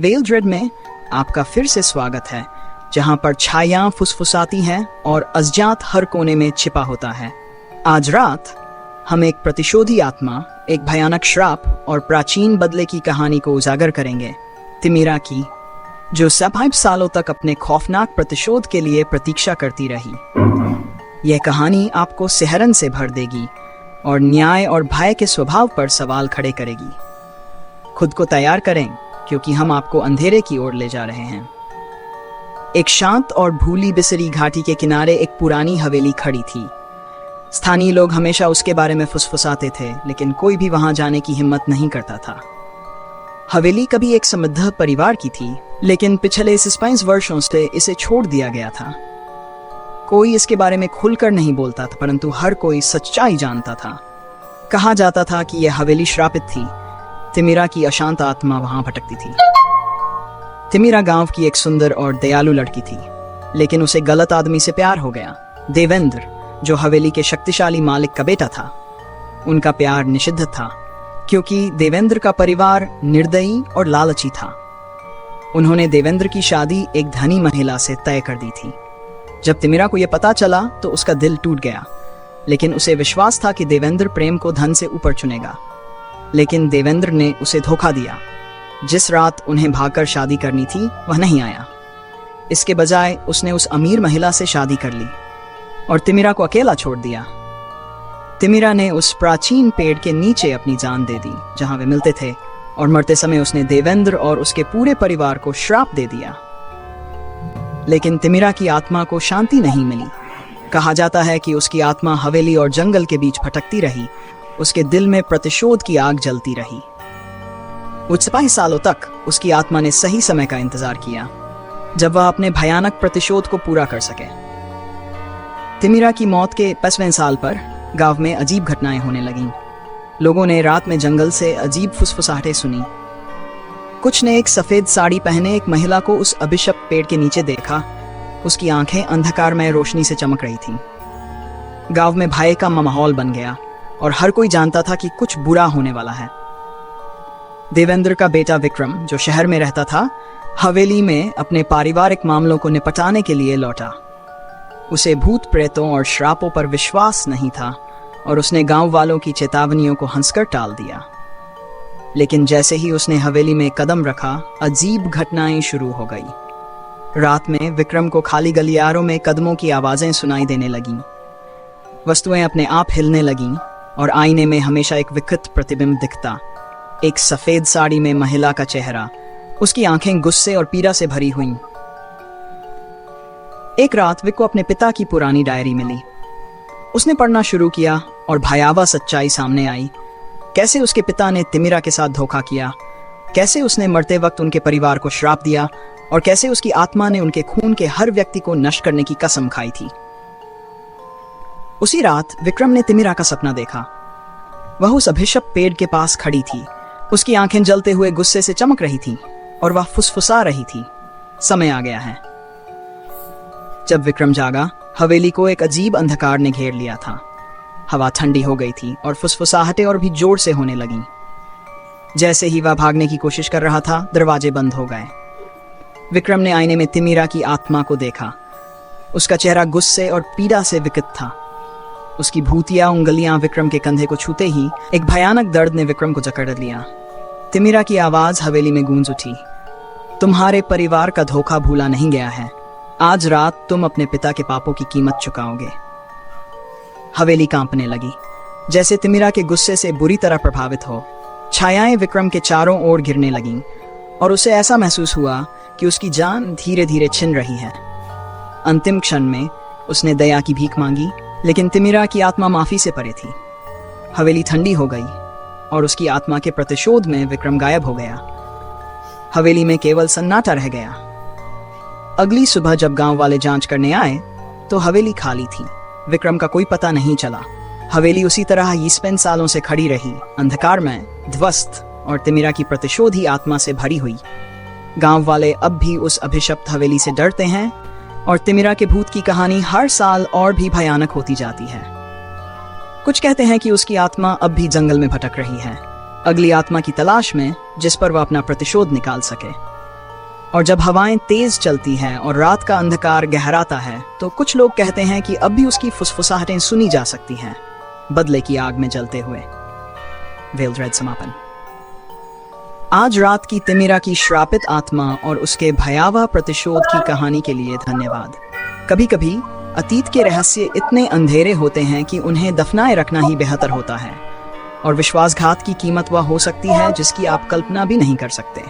वेलड्रेड में आपका फिर से स्वागत है, जहां पर छायां फुसफुसाती हैं और अज्ञात हर कोने में छिपा होता है। आज रात हम एक प्रतिशोधी आत्मा, एक भयानक श्राप और प्राचीन बदले की कहानी को उजागर करेंगे, तिमिरा की, जो 7 सालों तक अपने खौफनाक प्रतिशोध के लिए प्रतीक्षा करती रही। यह कहानी आपको सिहरन से भर देगी और न्याय और भय के स्वभाव पर सवाल खड़े करेगी। खुद को तैयार करें, क्योंकि हम आपको अंधेरे की ओर ले जा रहे हैं। एक शांत और भूली बिसरी घाटी के किनारे एक पुरानी हवेली खड़ी थी। स्थानीय लोग हमेशा उसके बारे में फुसफुसाते थे, लेकिन कोई भी वहां जाने की हिम्मत नहीं करता था। हवेली कभी एक समृद्ध परिवार की थी, लेकिन पिछले 26 वर्षों से इसे छोड़ दिया गया था। कोई इसके बारे में खुलकर नहीं बोलता था, परंतु हर कोई सच्चाई जानता था। कहा जाता था कि यह हवेली श्रापित थी। तिमिरा की अशांत आत्मा वहां भटकती थी। तिमिरा गांव की एक सुंदर और दयालु लड़की थी, लेकिन उसे गलत आदमी से प्यार हो गया। देवेंद्र, जो हवेली के शक्तिशाली मालिक का बेटा था। उनका प्यार निषिद्ध था, क्योंकि देवेंद्र का परिवार निर्दयी और लालची था। उन्होंने देवेंद्र की शादी एक धनी महिला से तय कर दी थी। जब तिमिरा को यह पता चला तो उसका दिल टूट गया, लेकिन उसे विश्वास था कि देवेंद्र प्रेम को धन से ऊपर चुनेगा। लेकिन देवेंद्र ने उसे धोखा दिया। जिस रात उन्हें भागकर शादी करनी थी, वह नहीं आया। इसके बजाय उसने उस अमीर महिला से शादी कर ली और तिमिरा को अकेला छोड़ दिया। तिमिरा ने उस प्राचीन पेड़ के नीचे अपनी जान दे दी, जहां वे मिलते थे, और मरते समय उसने देवेंद्र और उसके पूरे परिवार को श्राप दे दिया। लेकिन तिमिरा की आत्मा को शांति नहीं मिली। कहा जाता है कि उसकी आत्मा हवेली और जंगल के बीच भटकती रही। उसके दिल में प्रतिशोध की आग जलती रही। कुछ 7 सालों तक उसकी आत्मा ने सही समय का इंतजार किया, जब वह अपने भयानक प्रतिशोध को पूरा कर सके। तिमिरा की मौत के 5वें साल पर गांव में अजीब घटनाएं होने लगीं। लोगों ने रात में जंगल से अजीब फुसफुसाहटें सुनी। कुछ ने एक सफेद साड़ी पहने एक महिला को उस अभिशप्त पेड़ के नीचे देखा। उसकी आंखें अंधकारमय रोशनी से चमक रही थीं। गांव में भय का माहौल बन गया और हर कोई जानता था कि कुछ बुरा होने वाला है। देवेंद्र का बेटा विक्रम, जो शहर में रहता था, हवेली में अपने पारिवारिक मामलों को निपटाने के लिए लौटा। उसे भूत प्रेतों और श्रापों पर विश्वास नहीं था और उसने गांव वालों की चेतावनियों को हंसकर टाल दिया। लेकिन जैसे ही उसने हवेली में कदम रखा, अजीब घटनाएं शुरू हो गई। रात में विक्रम को खाली गलियारों में कदमों की आवाजें सुनाई देने लगीं। वस्तुएं अपने आप हिलने लगीं और आईने में हमेशा एक विकृत प्रतिबिंब दिखता। एक सफेद साड़ी में महिला का चेहरा, उसकी आंखें गुस्से और पीड़ा से भरी हुईं। एक रात विक को अपने पिता की पुरानी डायरी मिली। उसने पढ़ना शुरू किया और भयावह सच्चाई सामने आई। कैसे उसके पिता ने तिमिरा के साथ धोखा किया, कैसे उसने मरते वक्त उनके परिवार को श्राप दिया और कैसे उसकी आत्मा ने उनके खून के हर व्यक्ति को नष्ट करने की कसम खाई थी। उसी रात विक्रम ने तिमिरा का सपना देखा। वह उस अभिशप्त पेड़ के पास खड़ी थी। उसकी आंखें जलते हुए गुस्से से चमक रही थीं और वह फुसफुसा रही थी, समय आ गया है। जब विक्रम जागा, हवेली को एक अजीब अंधकार ने घेर लिया था। हवा ठंडी हो गई थी और फुसफुसाहटें और भी जोर से होने लगीं। जैसे ही वह भागने की कोशिश कर रहा था, दरवाजे बंद हो गए। विक्रम ने आईने में तिमिरा की आत्मा को देखा। उसका चेहरा गुस्से और पीड़ा से विकृत था। उसकी भूतिया उंगलियां विक्रम के कंधे को छूते ही एक भयानक दर्द ने विक्रम को जकड़ लिया। तिमिरा की आवाज हवेली में गूंज उठी। तुम्हारे परिवार का धोखा भूला नहीं गया है। आज रात तुम अपने पिता के पापों की कीमत चुकाओगे। हवेली कांपने लगी, जैसे तिमिरा के गुस्से से बुरी तरह प्रभावित हो। छायाएं विक्रम के चारों ओर गिरने लगीं और उसे ऐसा महसूस हुआ कि उसकी जान धीरे धीरे छिन रही है। अंतिम क्षण में उसने दया की भीख मांगी, लेकिन तिमिरा की आत्मा माफी से परे थी। हवेली ठंडी हो गई और उसकी आत्मा के प्रतिशोध में विक्रम गायब हो गया। हवेली में केवल सन्नाटा रह गया। अगली सुबह जब गांव वाले जांच करने आए तो हवेली खाली थी। विक्रम का कोई पता नहीं चला। हवेली उसी तरह 26 सालों से खड़ी रही, अंधकार में, ध्वस्त और तिमिरा की प्रतिशोधी आत्मा से भरी हुई। गांव वाले अब भी उस अभिशप्त हवेली से डरते हैं और तिमिरा के भूत की कहानी हर साल और भी भयानक होती जाती है। कुछ कहते हैं कि उसकी आत्मा अब भी जंगल में भटक रही है, अगली आत्मा की तलाश में, जिस पर वह अपना प्रतिशोध निकाल सके। और जब हवाएं तेज चलती हैं और रात का अंधकार गहराता है तो कुछ लोग कहते हैं कि अब भी उसकी फुसफुसाहटें सुनी जा सकती हैं, बदले की आग में जलते हुए। वेल रेड समापन। आज रात की तिमिरा की श्रापित आत्मा और उसके भयावह प्रतिशोध की कहानी के लिए धन्यवाद। कभी कभी अतीत के रहस्य इतने अंधेरे होते हैं कि उन्हें दफनाए रखना ही बेहतर होता है, और विश्वासघात की कीमत वह हो सकती है जिसकी आप कल्पना भी नहीं कर सकते।